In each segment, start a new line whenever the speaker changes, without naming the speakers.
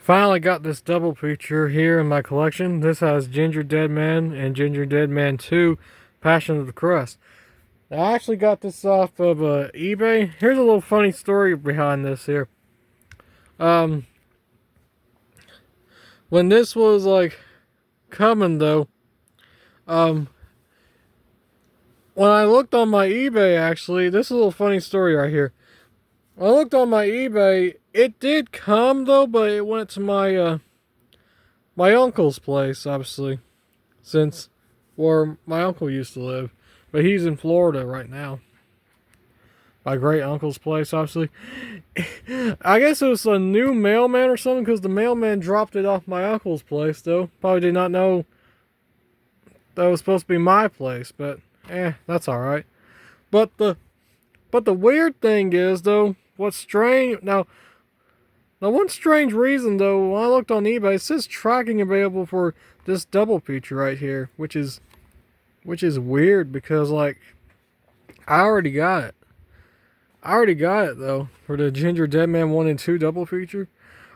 Finally got this double feature here in my collection. This has Gingerdead Man and Gingerdead Man 2, Passion of the Crust. I actually got this off of eBay. Here's a little funny story behind this here. When this was like coming though, when I looked on my eBay, actually, this is a little funny story right here. When I looked on my eBay, it did come though, but it went to my my uncle's place, obviously, since where my uncle used to live, but he's in Florida right now. My great uncle's place, obviously. I guess it was a new mailman or something, because the mailman dropped it off my uncle's place, though. Probably did not know that it was supposed to be my place, but that's all right. But the weird thing is, though, what's strange now. Now, one strange reason, though, when I looked on eBay, it says tracking available for this double feature right here, which is weird because, like, I already got it. I already got it, though, for the Gingerdead Man 1 and 2 double feature.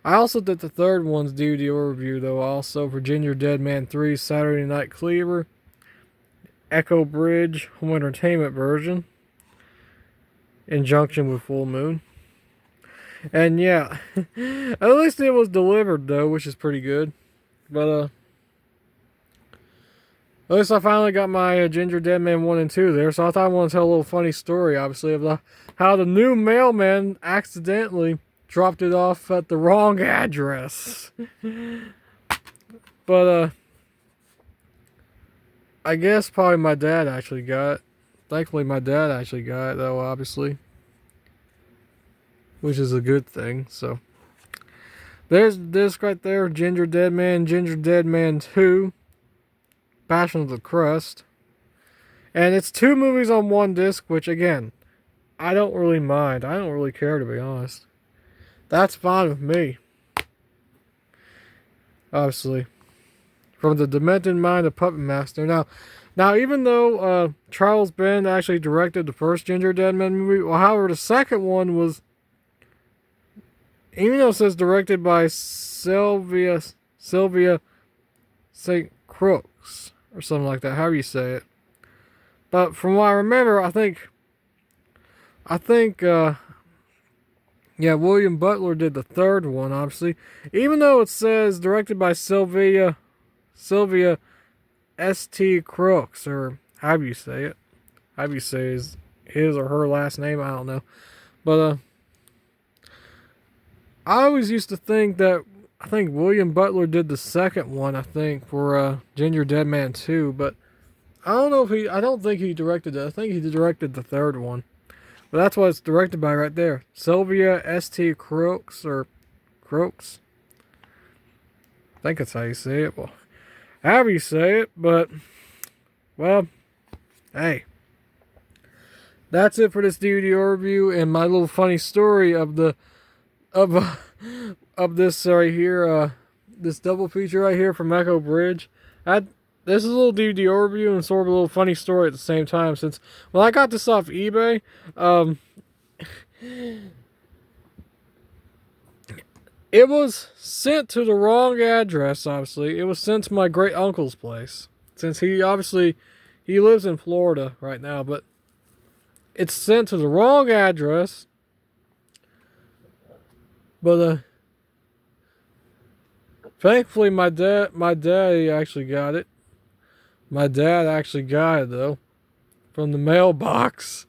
I also did the third one's DVD review, though, also for Gingerdead Man 3 Saturday Night Cleaver, Echo Bridge Home Entertainment version, in conjunction with Full Moon. And yeah, at least it was delivered though, which is pretty good. But at least I finally got my Gingerdead Man 1 and 2 there. So I thought I wanted to tell a little funny story, obviously, of how the new mailman accidentally dropped it off at the wrong address. But I guess probably my dad actually got it. Thankfully my dad actually got it though, obviously, which is a good thing. So there's this right there, Gingerdead Man, Gingerdead Man 2, Passion of the Crust. And it's 2 movies on 1 disc, which again, I don't really mind. I don't really care, to be honest. That's fine with me. Obviously. From the Demented Mind of Puppet Master. Now even though Charles Band actually directed the first Gingerdead Man movie, well, however, the second one was, even though it says directed by Sylvia St. Crooks or something like that, however you say it. But from what I remember, I think William Butler did the third one, obviously. Even though it says directed by Sylvia St. Crooks, or however you say it. However you say his or her last name, I don't know. But I always used to think that, I think William Butler did the second one, I think, for Gingerdead Man 2, but I don't know if I don't think he directed it. I think he directed the third one. But that's what it's directed by right there. Sylvia St. Crooks, or Crooks. I think that's how you say it. Well, however you say it, but, well, hey. That's it for this DVD review and my little funny story of this right here, this double feature right here from Echo Bridge. This is a little DVD overview and sort of a little funny story at the same time, since when I got this off eBay, it was sent to the wrong address, obviously. It was sent to my great uncle's place, since he lives in Florida right now, but it's sent to the wrong address. But thankfully my daddy actually got it. My dad actually got it though, from the mailbox,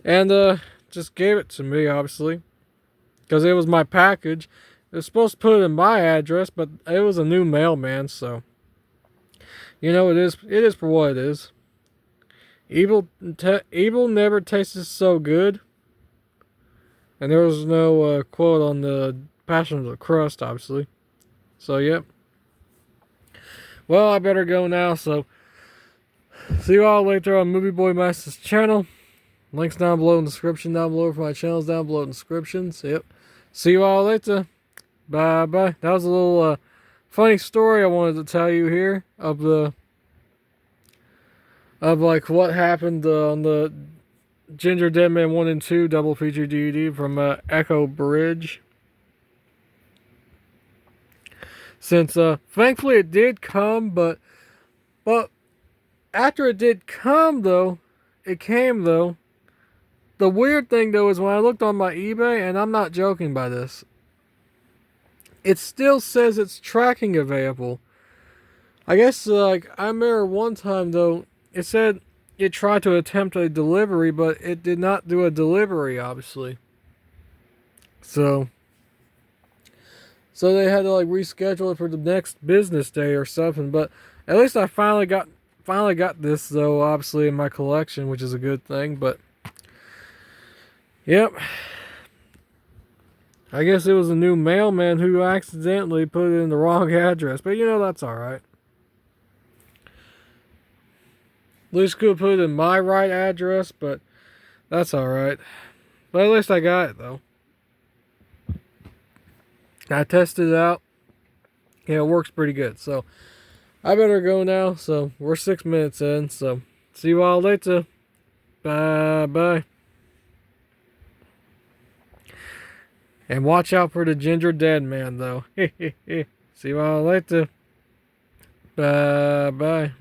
and just gave it to me, obviously, because it was my package. It was supposed to put it in my address, but it was a new mailman, so you know it is for what it is. Evil never tasted so good. And there was no quote on the Passion of the Crust, obviously. So, yep. Well, I better go now, so see you all later on Movie Boy Master's channel. Links down below in the description, down below for my channels, down below in the descriptions. Yep. See you all later. Bye-bye. That was a little funny story I wanted to tell you here of like what happened on the Gingerdead Man 1 and 2 double feature DVD from Echo Bridge. Since thankfully it did come, but after it did come though, it came though. The weird thing though is when I looked on my eBay, and I'm not joking by this, it still says it's tracking available. I guess like I remember one time though, it said it tried to attempt a delivery, but it did not do a delivery, obviously. So they had to like reschedule it for the next business day or something. But at least I finally got this though, obviously in my collection, which is a good thing. But yep, I guess it was a new mailman who accidentally put it in the wrong address. But you know, that's alright. At least could put it in my right address, but that's alright. But at least I got it though. I tested it out. Yeah, it works pretty good. So I better go now. So we're 6 minutes in. So see you all later. Bye bye. And watch out for the Gingerdead man though. See you all later. Bye bye.